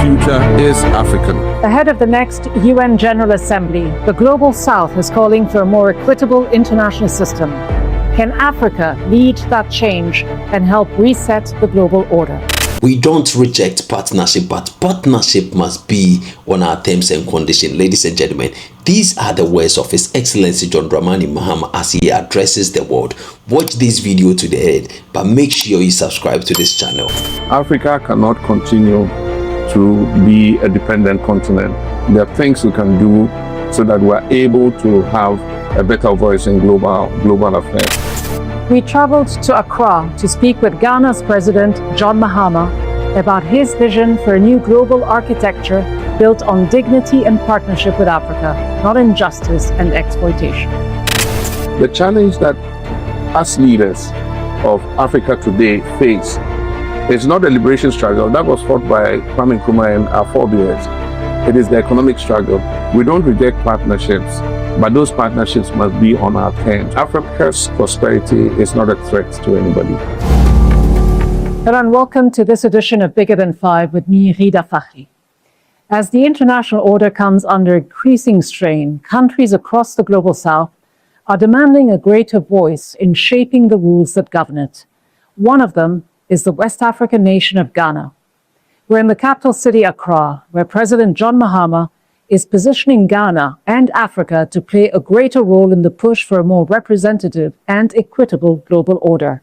future is African. Ahead of the next UN General Assembly, the Global South is calling for a more equitable international system. Can Africa lead that change and help reset the global order? We don't reject partnership, but partnership must be on our terms and conditions. Ladies and gentlemen, these are the words of His Excellency John Mahama as he addresses the world. Watch this video to the end, but make sure you subscribe to this channel. Africa cannot continue to be a dependent continent. There are things we can do so that we're able to have a better voice in global affairs. We traveled to Accra to speak with Ghana's President John Mahama about his vision for a new global architecture built on dignity and partnership with Africa, not injustice and exploitation. The challenge that us leaders of Africa today face is not a liberation struggle that was fought by Kwame Nkrumah and our forebears. It is the economic struggle. We don't reject partnerships, but those partnerships must be on our terms. Africa's prosperity is not a threat to anybody. Hello and welcome to this edition of Bigger Than Five with me, Rida Fakhri. As the international order comes under increasing strain, countries across the global south are demanding a greater voice in shaping the rules that govern it. One of them is the West African nation of Ghana. We're in the capital city, Accra, where President John Mahama is positioning Ghana and Africa to play a greater role in the push for a more representative and equitable global order.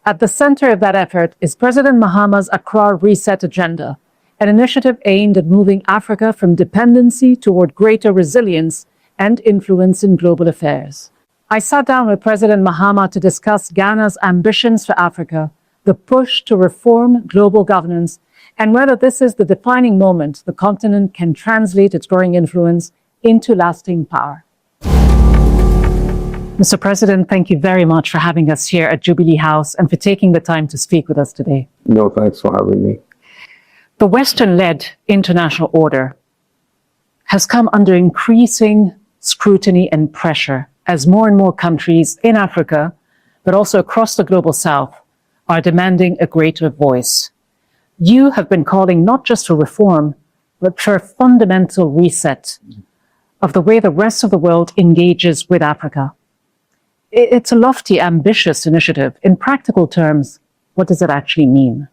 At the center of that effort is President Mahama's Accra Reset Agenda, an initiative aimed at moving Africa from dependency toward greater resilience and influence in global affairs. I sat down with President Mahama to discuss Ghana's ambitions for Africa, the push to reform global governance, and whether this is the defining moment the continent can translate its growing influence into lasting power. Mr. President, thank you very much for having us here at Jubilee House and for taking the time to speak with us today. No, thanks for having me. The Western-led international order has come under increasing scrutiny and pressure as more and more countries in Africa, but also across the global south, are demanding a greater voice. You have been calling not just for reform, but for a fundamental reset of the way the rest of the world engages with Africa. It's a lofty, ambitious initiative. In practical terms, what does it actually mean?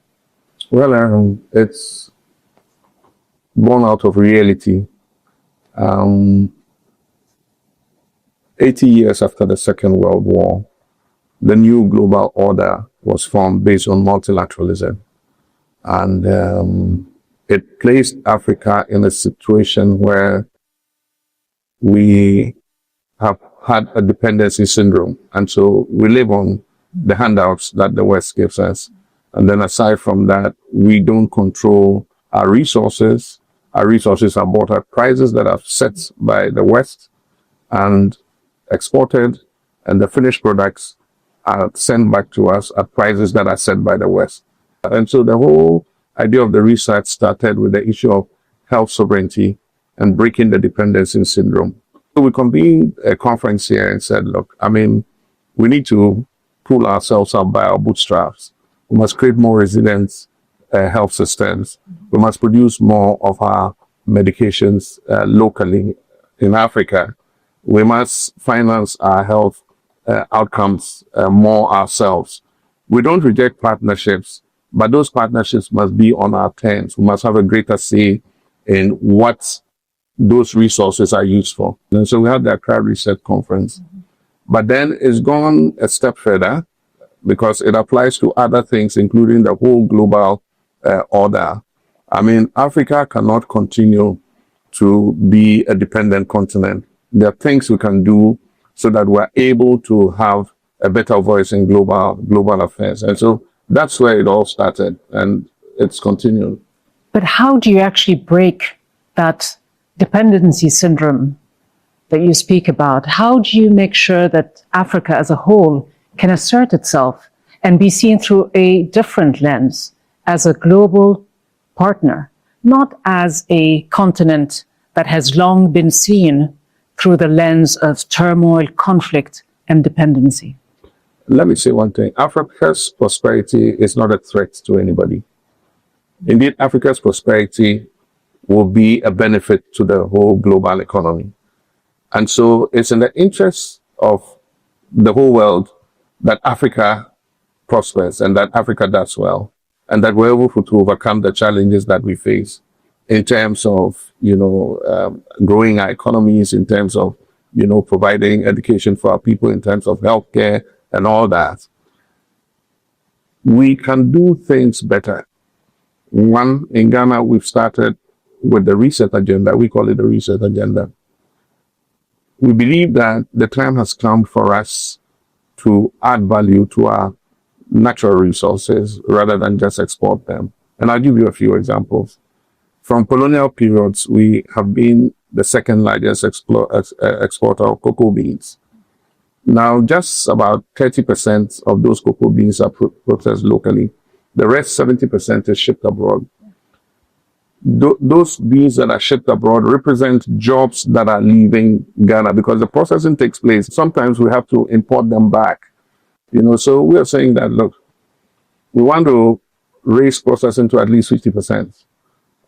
Well, it's born out of reality. 80 years after the Second World War, the new global order was formed based on multilateralism. And it placed Africa in a situation where we have had a dependency syndrome. And so we live on the handouts that the West gives us. And then aside from that, we don't control our resources. Our resources are bought at prices that are set by the West and exported, and the finished products are sent back to us at prices that are set by the West. And so the whole idea of the research started with the issue of health sovereignty and breaking the dependency syndrome. So we convened a conference here and said, look, we need to pull ourselves up by our bootstraps. We must create more resilient health systems. We must produce more of our medications locally in Africa. We must finance our health outcomes more ourselves. We don't reject partnerships, but those partnerships must be on our terms. We must have a greater say in what those resources are used for. And so we had the Accra Reset Conference. But then it's gone a step further because it applies to other things, including the whole global order. Africa cannot continue to be a dependent continent. There are things we can do so that we're able to have a better voice in global affairs. And so that's where it all started, and it's continued. But how do you actually break that dependency syndrome that you speak about? How do you make sure that Africa as a whole can assert itself and be seen through a different lens as a global partner, not as a continent that has long been seen through the lens of turmoil, conflict, and dependency? Let me say one thing. Africa's prosperity is not a threat to anybody. Indeed, Africa's prosperity will be a benefit to the whole global economy. And so it's in the interest of the whole world that Africa prospers and that Africa does well, and that we're able to overcome the challenges that we face in terms of, growing our economies, in terms of, providing education for our people, in terms of healthcare and all that. We can do things better. One, in Ghana, we've started with the Reset Agenda. We call it the Reset Agenda. We believe that the time has come for us to add value to our natural resources rather than just export them. And I'll give you a few examples. From colonial periods, we have been the second largest exporter of cocoa beans. Now, just about 30% of those cocoa beans are processed locally. The rest, 70%, is shipped abroad. Those beans that are shipped abroad represent jobs that are leaving Ghana because the processing takes place. Sometimes we have to import them back. So we are saying that, look, we want to raise processing to at least 50%.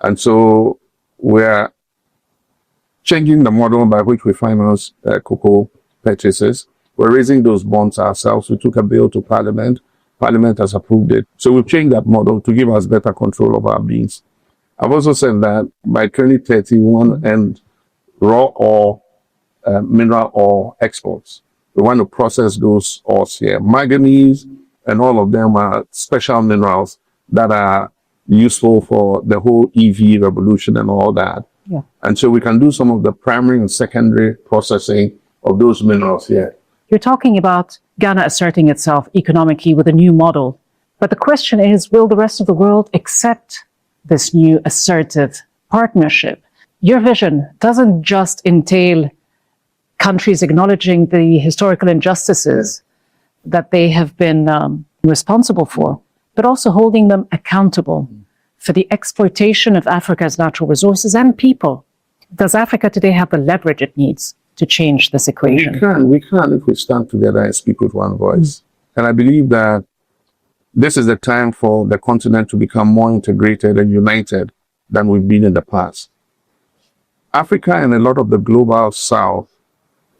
And so we're changing the model by which we finance cocoa purchases. We're raising those bonds ourselves. We took a bill to Parliament. Parliament has approved it. So we've changed that model to give us better control of our beans. I've also said that by 2030, we want to end raw ore, mineral ore exports. We want to process those ores here. Manganese and all of them are special minerals that are useful for the whole EV revolution and all that. Yeah. And so we can do some of the primary and secondary processing of those minerals here. You're talking about Ghana asserting itself economically with a new model. But the question is, will the rest of the world accept this new assertive partnership? Your vision doesn't just entail countries acknowledging the historical injustices that they have been responsible for, but also holding them accountable for the exploitation of Africa's natural resources and people. Does Africa today have the leverage it needs to change this equation? We can if we stand together and speak with one voice. And I believe that this is the time for the continent to become more integrated and united than we've been in the past. Africa and a lot of the global south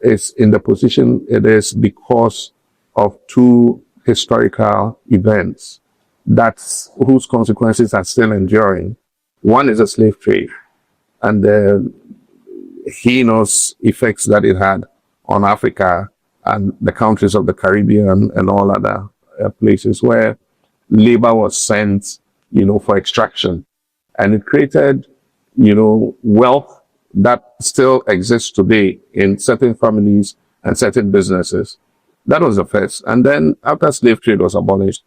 is in the position it is because of two historical events whose consequences are still enduring. One is the slave trade and the heinous effects that it had on Africa and the countries of the Caribbean and all other places where labor was sent, for extraction. And it created, wealth that still exists today in certain families and certain businesses. That was the first. And then after slave trade was abolished,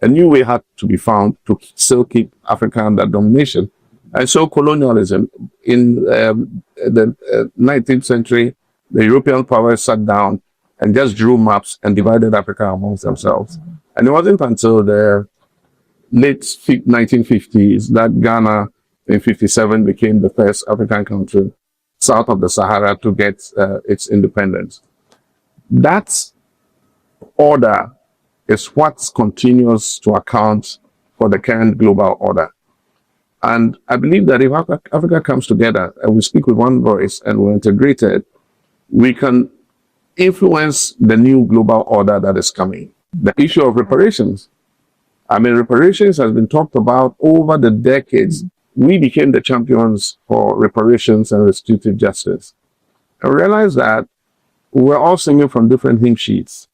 a new way had to be found to still keep Africa under domination. And so colonialism in the 19th century, the European powers sat down and just drew maps and divided Africa amongst themselves. And it wasn't until the late 1950s that Ghana in 57 became the first African country south of the Sahara to get its independence. That order is what continues to account for the current global order. And I believe that if Africa comes together and we speak with one voice and we're integrated, we can influence the new global order that is coming. The issue of reparations. Reparations has been talked about over the decades. We became the champions for reparations and restitutive justice. I realized that we're all singing from different hymn sheets.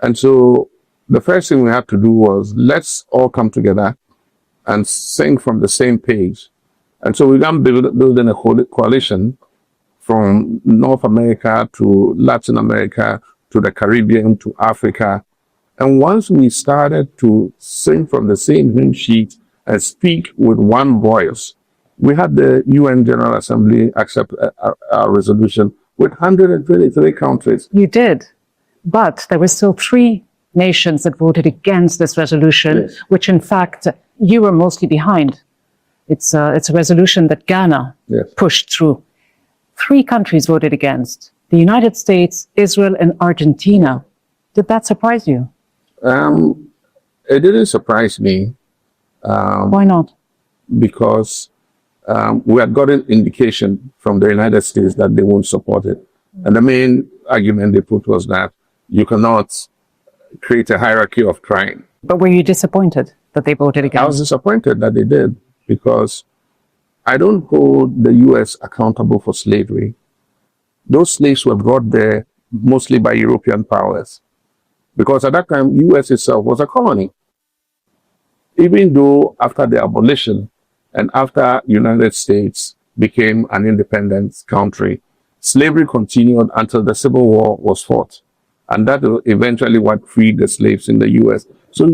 And so the first thing we had to do was let's all come together and sing from the same page. And so we began building a coalition from North America to Latin America to the Caribbean to Africa. And once we started to sing from the same hymn sheet and speak with one voice, we had the UN General Assembly accept our resolution with 123 countries. You did, but there were still 3 nations that voted against this resolution, yes, which in fact you were mostly behind. It's a resolution that Ghana, yes, pushed through. 3 countries voted against: the United States, Israel, and Argentina. Did that surprise you? It didn't surprise me. Why not? Because we had gotten indication from the United States that they won't support it. And the main argument they put was that you cannot create a hierarchy of crime. But were you disappointed that they voted against? I was disappointed that they did, because I don't hold the U.S. accountable for slavery. Those slaves were brought there mostly by European powers, because at that time, U.S. itself was a colony. Even though after the abolition and after United States became an independent country, slavery continued until the Civil War was fought. And that eventually what freed the slaves in the U.S. So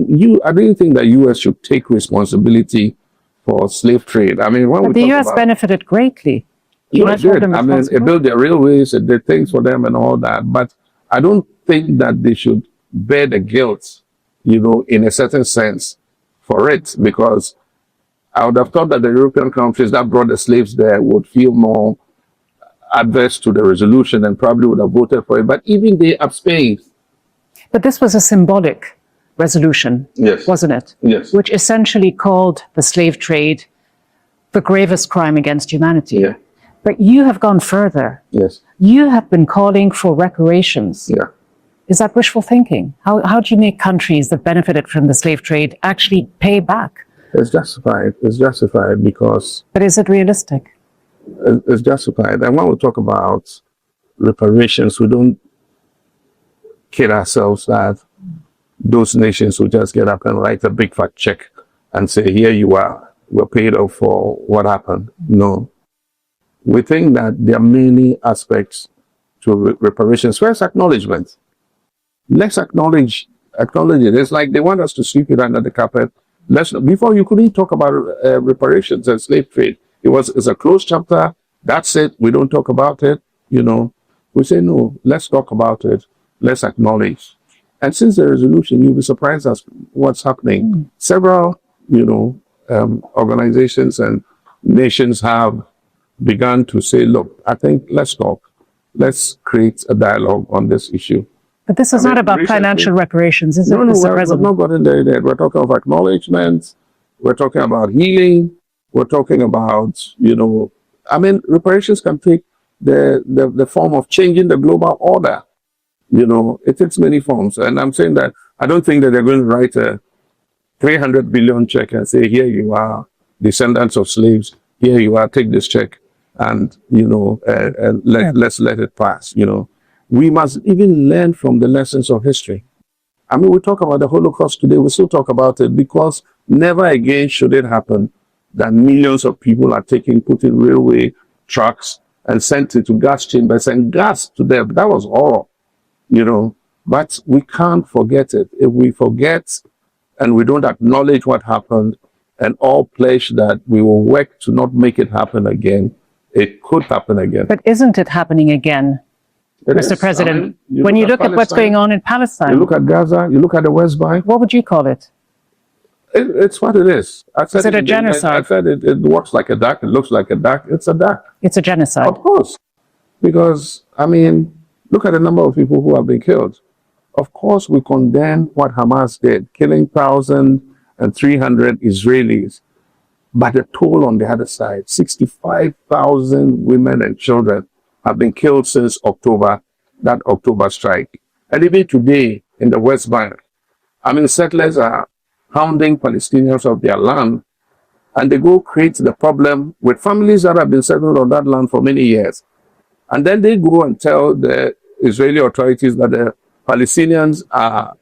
I don't think the U.S. should take responsibility for slave trade. I mean, when but the U.S. benefited greatly. Yeah, it did. I mean, it built their railways, it did things for them and all that. But I don't think that they should bear the guilt, in a certain sense for it, because I would have thought that the European countries that brought the slaves there would feel more adverse to the resolution and probably would have voted for it. But even they abstained. But this was a symbolic resolution, yes, wasn't it? Yes. Which essentially called the slave trade the gravest crime against humanity. Yeah. But you have gone further. Yes. You have been calling for reparations. Yeah. Is that wishful thinking? How do you make countries that benefited from the slave trade actually pay back? It's justified. It's justified because... But is it realistic? It's justified. And when we talk about reparations, we don't kid ourselves that those nations will just get up and write a big fat check and say, here you are, we're paid off for what happened. No. We think that there are many aspects to reparations. First, acknowledgement. Let's acknowledge it. It's like they want us to sweep it under the carpet. Before you couldn't talk about reparations and slave trade. It's a closed chapter. That's it. We don't talk about it. We say, no, let's talk about it. Let's acknowledge. And since the resolution, you'll be surprised at what's happening. Several, organizations and nations have begun to say, look, I think let's talk. Let's create a dialogue on this issue. But this is not about financial reparations, is it? No, we're not going there yet. We're talking of acknowledgement. We're talking about healing. We're talking about, reparations can take the form of changing the global order. It takes many forms. And I'm saying that I don't think that they're going to write a 300 billion check and say, here you are, descendants of slaves. Here you are, take this check. And, let's let it pass, We must even learn from the lessons of history. We talk about the Holocaust today. We still talk about it because never again should it happen that millions of people are put in railway trucks and sent into gas chambers and gas to them. That was horror, But we can't forget it. If we forget and we don't acknowledge what happened and all pledge that we will work to not make it happen again, it could happen again. But isn't it happening again? Mr. President, when you look at what's going on in Palestine, you look at Gaza, you look at the West Bank. What would you call it? It's what it is. Is it a genocide? I said it works like a duck. It looks like a duck. It's a duck. It's a genocide. Of course. Because, look at the number of people who have been killed. Of course, we condemn what Hamas did, killing 1,300 Israelis. But the toll on the other side, 65,000 women and children have been killed since October, that October strike. And even today in the West Bank, settlers are hounding Palestinians of their land, and they go create the problem with families that have been settled on that land for many years. And then they go and tell the Israeli authorities that the Palestinians are,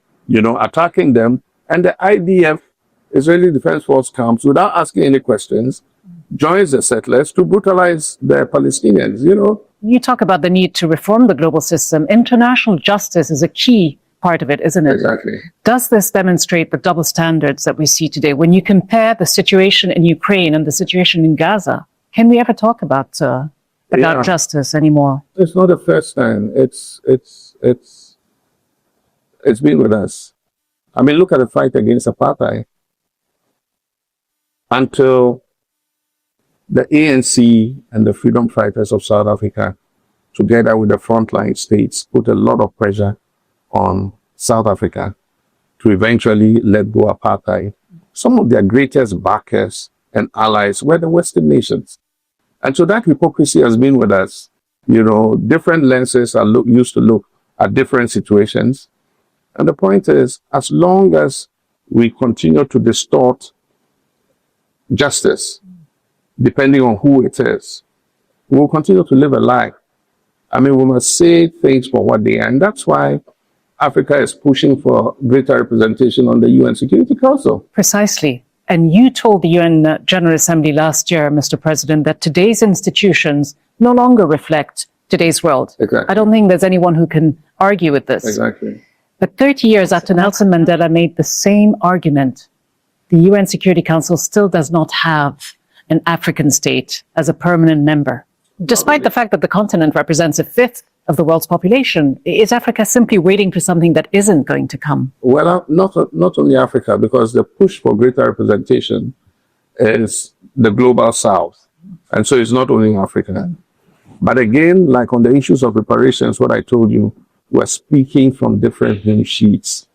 attacking them, and the IDF, Israeli Defense Force, comes without asking any questions, joins the settlers to brutalize the Palestinians, You talk about the need to reform the global system. International justice is a key part of it, isn't it? Exactly. Does this demonstrate the double standards that we see today? When you compare the situation in Ukraine and the situation in Gaza, can we ever talk about justice anymore? It's not the first time. It's been with us. Look at the fight against apartheid. Until the ANC and the freedom fighters of South Africa, together with the frontline states, put a lot of pressure on South Africa to eventually let go apartheid. Some of their greatest backers and allies were the Western nations. And so that hypocrisy has been with us. You know, different lenses are used to look at different situations. And the point is, as long as we continue to distort justice, depending on who it is, we will continue to live a lie. I mean, we must say things for what they are. And that's why Africa is pushing for greater representation on the UN Security Council. Precisely. And you told the UN General Assembly last year, Mr. President, that today's institutions no longer reflect today's world. Exactly. I don't think there's anyone who can argue with this. Exactly. But 30 years after Nelson Mandela made the same argument, the UN Security Council still does not have an African state as a permanent member. Despite the fact that the continent represents a fifth of the world's population, is Africa simply waiting for something that isn't going to come? Well, not only Africa, because the push for greater representation is the global south. And so it's not only Africa. But again, like on the issues of reparations, what I told you, we're speaking from different hymn sheets.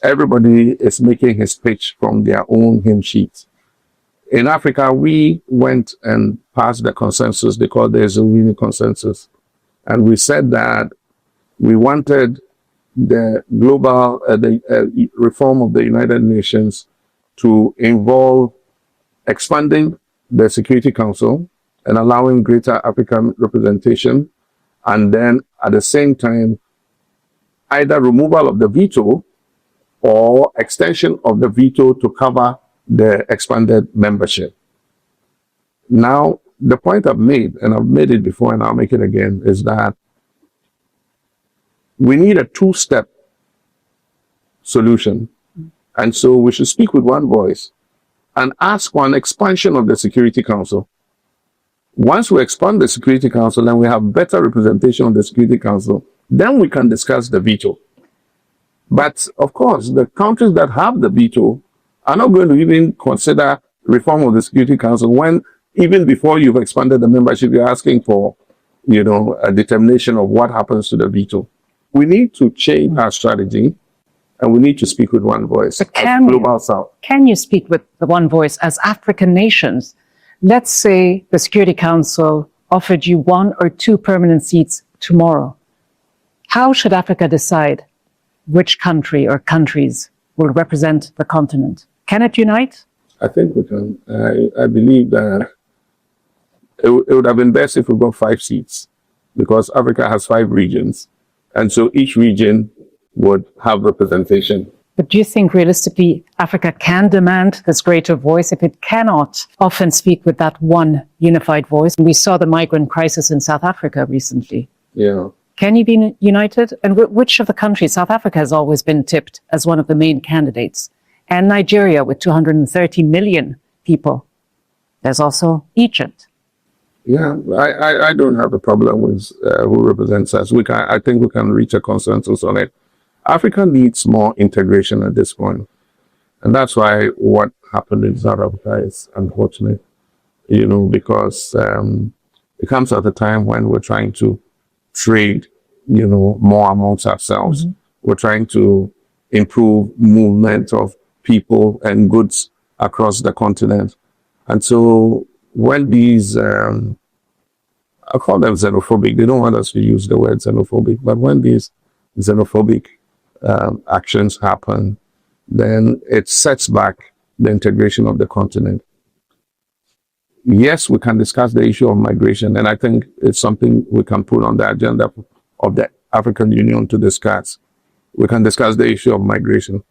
Everybody is making his pitch from their own hymn sheet. In Africa, we went and passed the consensus they call the Zulu consensus. And we said that we wanted the global reform of the United Nations to involve expanding the Security Council and allowing greater African representation, and then at the same time, either removal of the veto or extension of the veto to cover the expanded membership. Now, the point I've made, and I've made it before and I'll make it again, is that we need a two-step solution. And so we should speak with one voice and ask for an expansion of the Security Council. Once we expand the Security Council and we have better representation of the Security Council, then we can discuss the veto. But of course, the countries that have the veto are not going to even consider reform of the Security Council when even before you've expanded the membership, you're asking for, you know, a determination of what happens to the veto. We need to change our strategy, and we need to speak with one voice. But can you speak with the one voice as African nations? Let's say the Security Council offered you 1 or 2 permanent seats tomorrow. How should Africa decide which country or countries will represent the continent? Can it unite? I think we can. I believe that it would have been best if we got 5 seats, because Africa has 5 regions. And so each region would have representation. But do you think realistically Africa can demand this greater voice if it cannot often speak with that one unified voice? We saw the migrant crisis in South Africa recently. Yeah. Can you be united? And which of the countries? South Africa has always been tipped as one of the main candidates. And Nigeria with 230 million people. There's also Egypt. Yeah, I don't have a problem with who represents us. I think we can reach a consensus on it. Africa needs more integration at this point. And that's why what happened in South Africa is unfortunate, you know, because it comes at a time when we're trying to trade, you know, more amongst ourselves. Mm-hmm. We're trying to improve movement of people and goods across the continent. And so when these, I call them xenophobic, they don't want us to use the word xenophobic, but when these xenophobic actions happen, then it sets back the integration of the continent. Yes, we can discuss the issue of migration, and I think it's something we can put on the agenda of the African Union to discuss. We can discuss the issue of migration,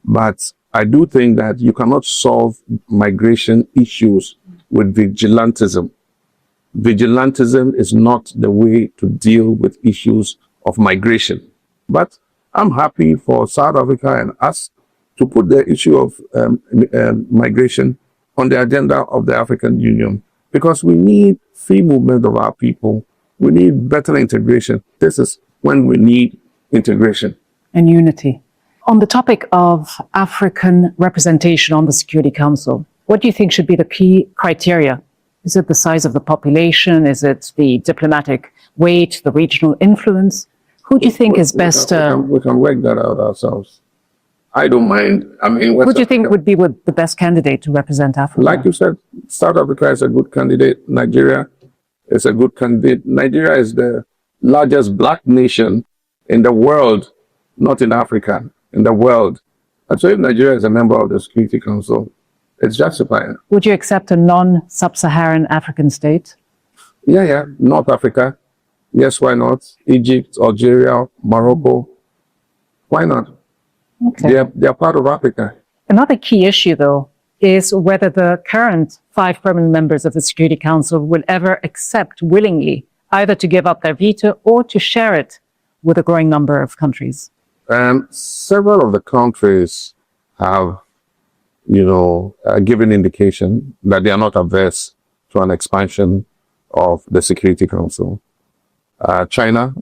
but I do think that you cannot solve migration issues with vigilantism. Vigilantism is not the way to deal with issues of migration. But I'm happy for South Africa and us to put the issue of migration on the agenda of the African Union, because we need free movement of our people. We need better integration. This is when we need integration. And unity. On the topic of African representation on the Security Council, what do you think should be the key criteria? Is it the size of the population? Is it the diplomatic weight, the regional influence? Who do you think is best? We can work that out ourselves. I don't mind. I mean, Who do you think would be the best candidate to represent Africa? Like you said, South Africa is a good candidate. Nigeria is a good candidate. Nigeria is the largest black nation in the world, not in Africa, in the world. And so if Nigeria is a member of the Security Council, it's justified. Would you accept a non-sub-Saharan African state? Yeah. North Africa. Yes, why not? Egypt, Algeria, Morocco. Why not? Okay. They are part of Africa. Another key issue, though, is whether the current 5 permanent members of the Security Council will ever accept willingly either to give up their veto or to share it with a growing number of countries. Several of the countries have, given indication that they are not averse to an expansion of the Security Council. China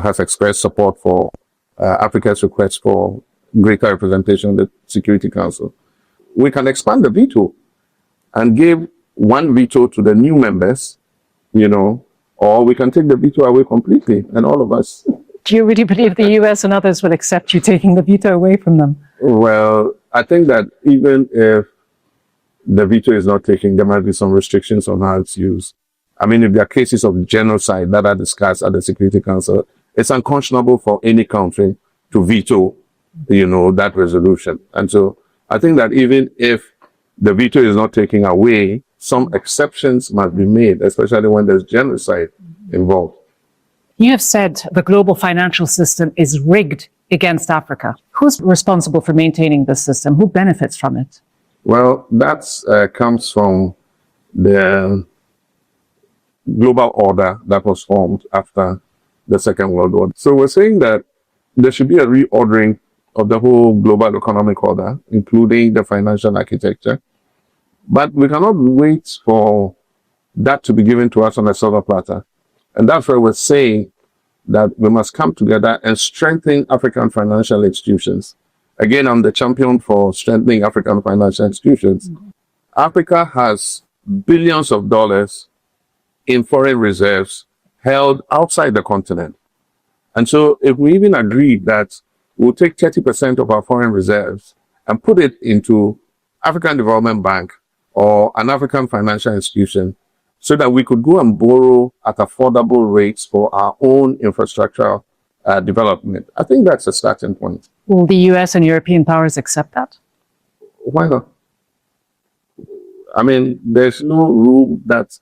has expressed support for Africa's request for greater representation in the Security Council. We can expand the veto and give one veto to the new members, or we can take the veto away completely, and all of us. Do you really believe the US and others will accept you taking the veto away from them? Well, I think that even if the veto is not taken, there might be some restrictions on how it's used. I mean, if there are cases of genocide that are discussed at the Security Council, it's unconscionable for any country to veto, that resolution. And so I think that even if the veto is not taken away, some exceptions must be made, especially when there's genocide involved. You have said the global financial system is rigged against Africa. Who's responsible for maintaining this system? Who benefits from it? Well, that comes from the global order that was formed after the Second World War. So we're saying that there should be a reordering of the whole global economic order, including the financial architecture. But we cannot wait for that to be given to us on a silver platter. And that's why we're saying that we must come together and strengthen African financial institutions. Again, I'm the champion for strengthening African financial institutions. Africa has billions of dollars in foreign reserves held outside the continent. And so if we even agreed that we'll take 30% of our foreign reserves and put it into African Development Bank or an African financial institution so that we could go and borrow at affordable rates for our own infrastructure development, I think that's a starting point. Will the US and European powers accept that? Why not? I mean, there's no rule that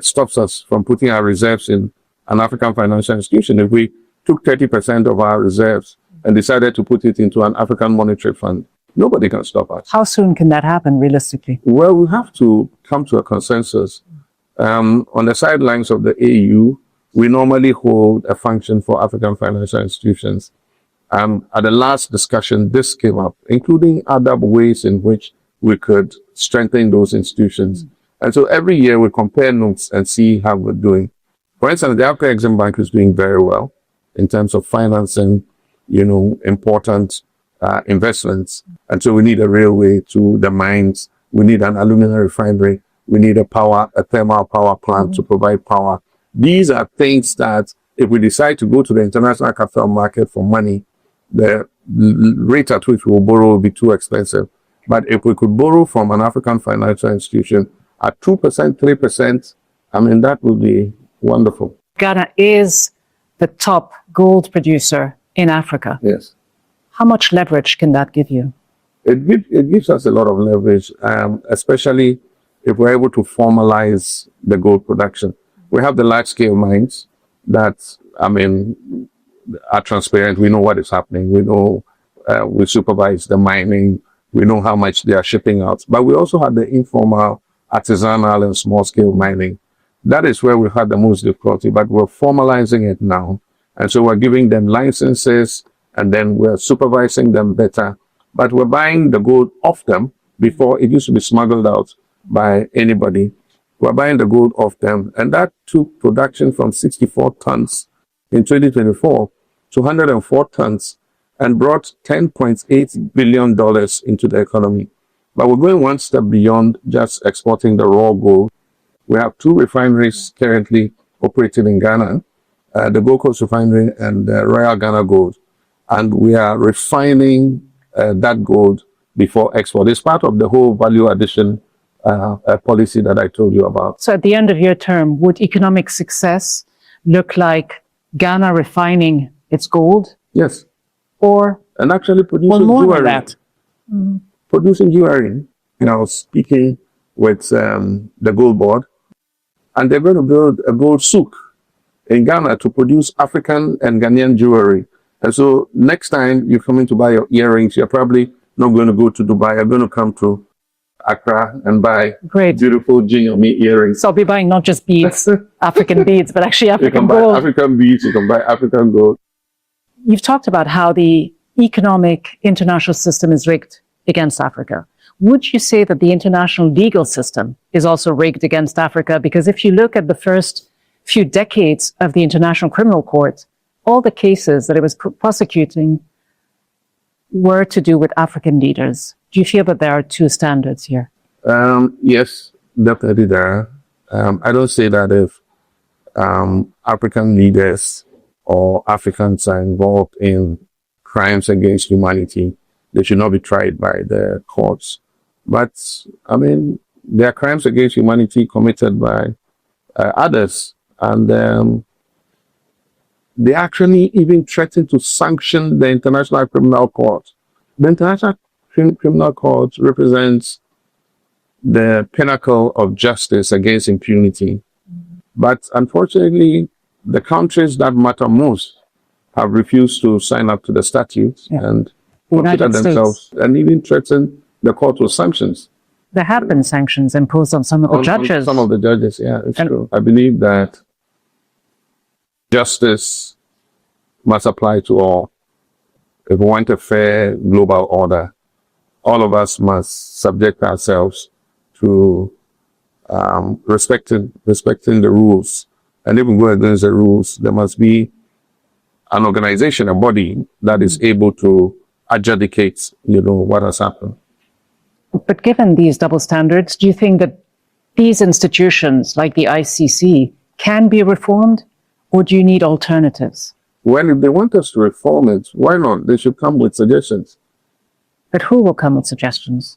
stops us from putting our reserves in an African financial institution. If we took 30% of our reserves and decided to put it into an African monetary fund, nobody can stop us. How soon can that happen, realistically? Well, we have to come to a consensus. On the sidelines of the AU, we normally hold a function for African financial institutions. At the last discussion, this came up, including other ways in which we could strengthen those institutions. And so every year we compare notes and see how we're doing. For instance, the Accra Reset Bank is doing very well in terms of financing, important investments. And so we need a railway to the mines. We need an aluminum refinery. We need a thermal power plant to provide power. These are things that if we decide to go to the international capital market for money, the rate at which we'll borrow will be too expensive. But if we could borrow from an African financial institution at 2%, 3%, I mean, that would be wonderful. Ghana is the top gold producer in Africa. Yes. How much leverage can that give you? It gives us a lot of leverage, especially if we're able to formalize the gold production. We have the large-scale mines that, are transparent. We know what is happening. We know, we supervise the mining. We know how much they are shipping out. But we also have the informal, artisanal, and small-scale mining. That is where we've had the most difficulty, but we're formalizing it now. And so we're giving them licenses, and then we're supervising them better. But we're buying the gold off them. Before, it used to be smuggled out by anybody. We're buying the gold off them. And that took production from 64 tons in 2024 to 104 tons and brought $10.8 billion into the economy. But we're going one step beyond just exporting the raw gold. We have 2 refineries currently operating in Ghana, the Gold Coast Refinery and Royal Ghana Gold. and we are refining that gold before export. It's part of the whole value addition policy that I told you about. So at the end of your term, would economic success look like Ghana refining its gold? Yes. Or and actually producing more jewelry. than that? Producing jewelry. You know, speaking with the gold board, and they're going to build a gold souk in Ghana to produce African and Ghanaian jewelry. And so next time you're coming to buy your earrings, you're probably not going to go to Dubai. You're going to come to Accra and buy beautiful Jinyomi earrings. So I'll be buying not just beads, African beads, but actually African gold. You can buy African beads, you can buy African gold. You've talked about how the economic international system is rigged against Africa. Would you say that the international legal system is also rigged against Africa? Because if you look at the first few decades of the International Criminal Court, all the cases that it was prosecuting were to do with African leaders. Do you feel that there are two standards here? Yes, definitely there are. I don't say that if African leaders or Africans are involved in crimes against humanity, they should not be tried by the courts. But, I mean, there are crimes against humanity committed by others. And they actually even threaten to sanction the International Criminal Court. The International Criminal Court represents the pinnacle of justice against impunity. But unfortunately, the countries that matter most have refused to sign up to the statutes and consider themselves and even threaten the court with sanctions. There have been sanctions imposed on some of the judges. Some of the judges, yeah, it's true. I believe that justice must apply to all. If we want a fair global order, all of us must subject ourselves to respecting the rules. And if we go against the rules, there must be an organization, a body that is able to adjudicate, what has happened. But given these double standards, do you think that these institutions, like the ICC, can be reformed, or do you need alternatives? Well, if they want us to reform it, why not? They should come with suggestions. But who will come with suggestions?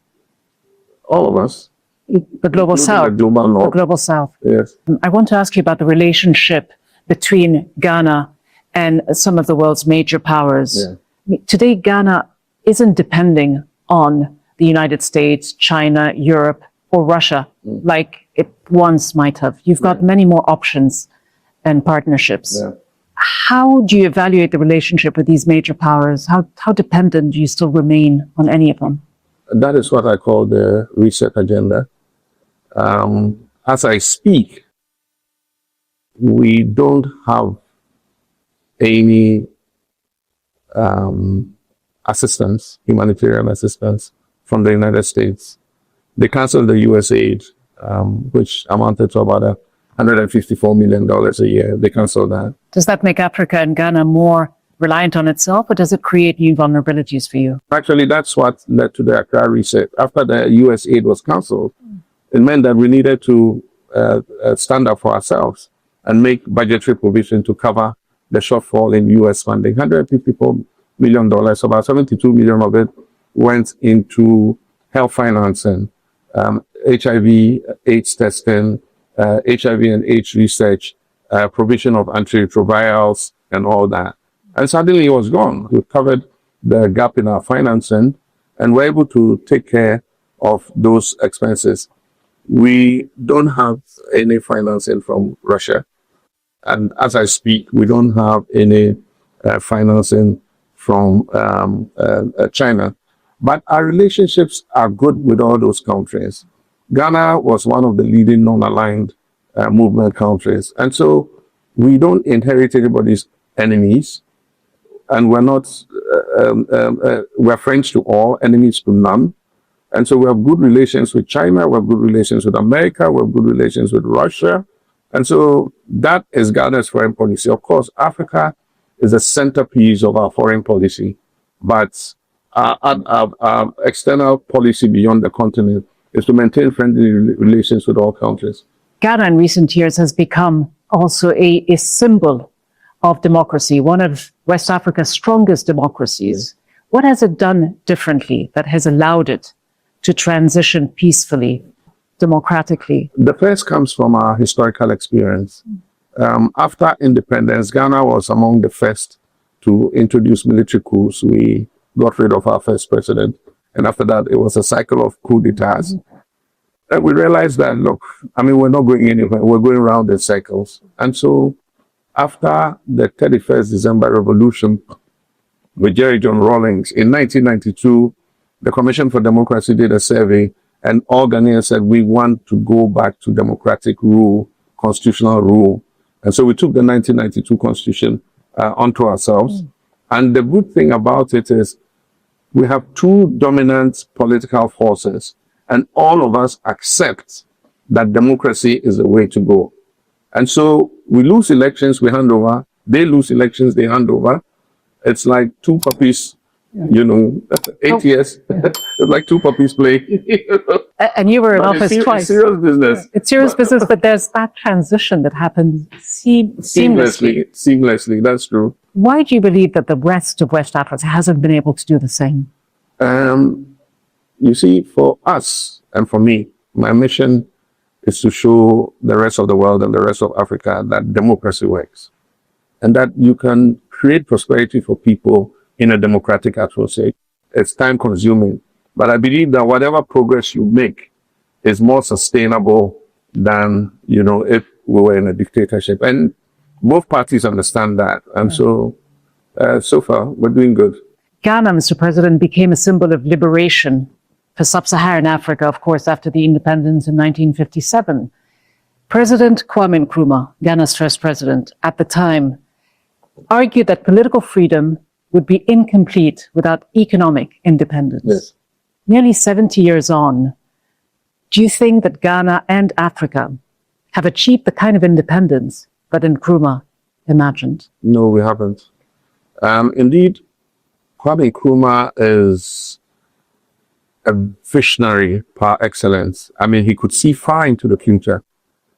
All of us. The Global South. The Global North. The Global South. Yes. I want to ask you about the relationship between Ghana and some of the world's major powers. Yeah. Today, Ghana isn't depending on the United States, China, Europe, or Russia, like it once might have. You've got many more options and partnerships. Yeah. How do you evaluate the relationship with these major powers? How dependent do you still remain on any of them? That is what I call the Reset Agenda. As I speak, we don't have any assistance, humanitarian assistance from the United States. They canceled the U.S. aid, which amounted to about $154 million a year. They canceled that. Does that make Africa and Ghana more reliant on itself, or does it create new vulnerabilities for you? Actually, that's what led to the Accra Reset. After the U.S. aid was canceled, it meant that we needed to stand up for ourselves and make budgetary provision to cover the shortfall in U.S. funding. $154 million, about 72 million of it went into health financing, HIV, AIDS testing, HIV and AIDS research, provision of antiretrovirals, and all that. And suddenly it was gone. We covered the gap in our financing and were able to take care of those expenses. We don't have any financing from Russia. And as I speak, we don't have any financing from China. But our relationships are good with all those countries. Ghana was one of the leading non-aligned movement countries. And so we don't inherit anybody's enemies. And we're not, we're friends to all, enemies to none. And so we have good relations with China, we have good relations with America, we have good relations with Russia. And so that is Ghana's foreign policy. Of course, Africa is the centerpiece of our foreign policy. But our external policy beyond the continent is to maintain friendly relations with all countries. Ghana in recent years has become also a symbol of democracy, one of West Africa's strongest democracies. What has it done differently that has allowed it to transition peacefully, democratically? The first comes from our historical experience. After independence, Ghana was among the first to introduce military coups. We got rid of our first president. And after that, it was a cycle of coup d'etats. And we realized that, look, I mean, we're not going anywhere. We're going around in circles. And so after the 31st December revolution with Jerry John Rawlings, in 1992, the Commission for Democracy did a survey, and all Ghanaians said, we want to go back to democratic rule, constitutional rule. And so we took the 1992 Constitution onto ourselves. And the good thing about it is we have two dominant political forces, and all of us accept that democracy is the way to go. And so we lose elections, we hand over. They lose elections, they hand over. It's like two puppies, 8 years. It's like two puppies playing. And you were in office twice. It's serious business. It's serious business, but there's that transition that happens seamlessly. Seamlessly, that's true. Why do you believe that the rest of West Africa hasn't been able to do the same? You see, for us and for me, my mission is to show the rest of the world and the rest of Africa that democracy works and that you can create prosperity for people in a democratic atmosphere. It's time consuming, but I believe that whatever progress you make is more sustainable than, if we were in a dictatorship. And both parties understand that. And so far, we're doing good. Ghana, Mr. President, became a symbol of liberation for sub-Saharan Africa, of course, after the independence in 1957. President Kwame Nkrumah, Ghana's first president at the time, argued that political freedom would be incomplete without economic independence. Yes. Nearly 70 years on, do you think that Ghana and Africa have achieved the kind of independence that Nkrumah imagined? No, we haven't. Indeed, Kwame Nkrumah is a visionary par excellence. I mean, he could see far into the future.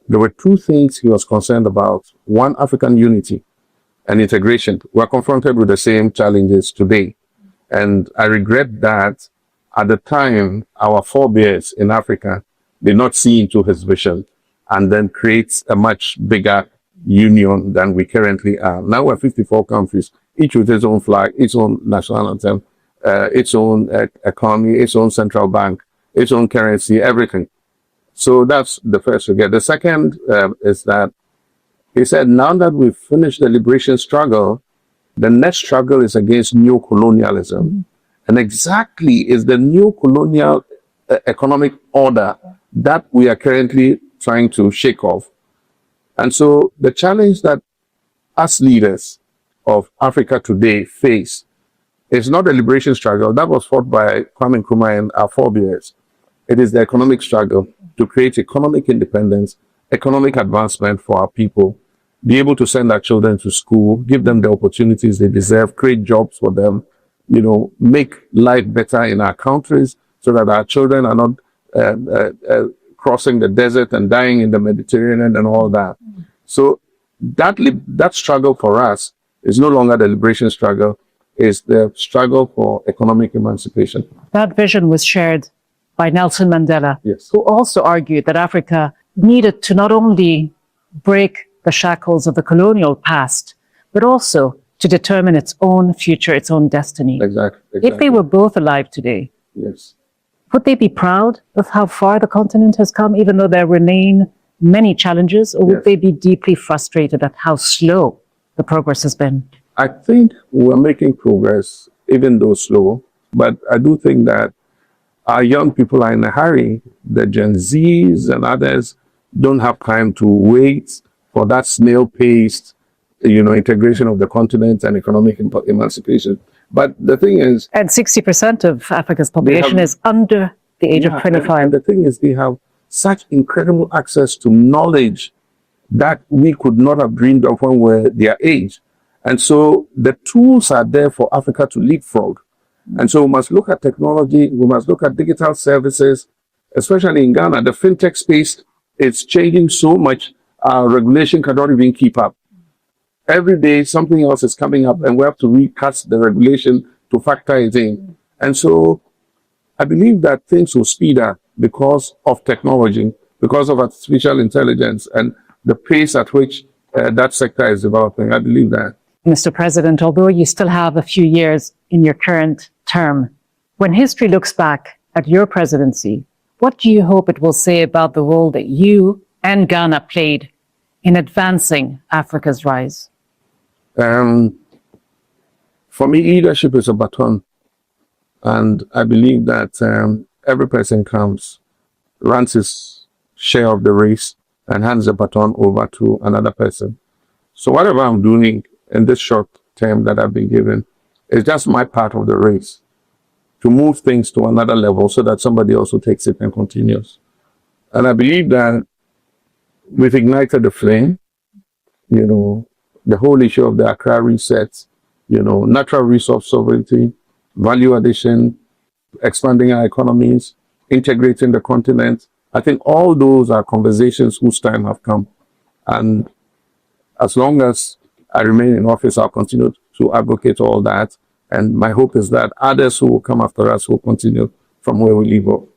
There were two things he was concerned about. One, African unity and integration. We're confronted with the same challenges today. And I regret that at the time, our forebears in Africa did not see into his vision and then create a much bigger union than we currently are. Now we're 54 countries, each with its own flag, its own national anthem, its own economy, its own central bank, its own currency, everything. So that's the first regret. The second is that he said, now that we've finished the liberation struggle, the next struggle is against neo-colonialism. Mm-hmm. And exactly is the neo-colonial economic order that we are currently trying to shake off. And so the challenge that us leaders of Africa today face is not the liberation struggle that was fought by Kwame Nkrumah and our forebears. It is the economic struggle to create economic independence, economic advancement for our people, be able to send our children to school, give them the opportunities they deserve, create jobs for them, make life better in our countries so that our children are not crossing the desert and dying in the Mediterranean and all that. So that struggle for us is no longer the liberation struggle, it's the struggle for economic emancipation. That vision was shared by Nelson Mandela, yes, who also argued that Africa needed to not only break the shackles of the colonial past, but also to determine its own future, its own destiny. Exactly. If they were both alive today, yes, would they be proud of how far the continent has come, even though there remain many challenges, or would yes, they be deeply frustrated at how slow the progress has been? I think we're making progress, even though slow, but I do think that our young people are in a hurry. The Gen Zs and others don't have time to wait for that snail-paced, integration of the continent and economic emancipation. But the thing is... And 60% of Africa's population is under the age of 25. And the thing is, they have such incredible access to knowledge that we could not have dreamed of when we were their age. And so the tools are there for Africa to leapfrog. And so we must look at technology, we must look at digital services, especially in Ghana. The fintech space is changing so much, our regulation cannot even keep up. every day something else is coming up and we have to recast the regulation to factor it in. And so I believe that things will speed up because of technology, because of artificial intelligence and the pace at which that sector is developing. I believe that. Mr. President, although you still have a few years in your current term, when history looks back at your presidency, what do you hope it will say about the role that you and Ghana played in advancing Africa's rise? For me, leadership is a baton. And I believe that every person comes, runs his share of the race, and hands the baton over to another person. So whatever I'm doing in this short term that I've been given is just my part of the race to move things to another level so that somebody also takes it and continues. And I believe that we've ignited the flame, the whole issue of the Accra Reset, natural resource sovereignty, value addition, expanding our economies, integrating the continent. I think all those are conversations whose time have come. And as long as I remain in office, I'll continue to advocate all that. And my hope is that others who will come after us will continue from where we leave off.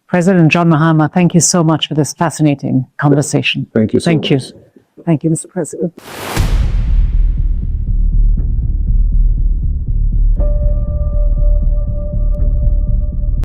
President John Mahama, thank you so much for this fascinating conversation. Thank you so much. Thank you. Thank you, Mr. President.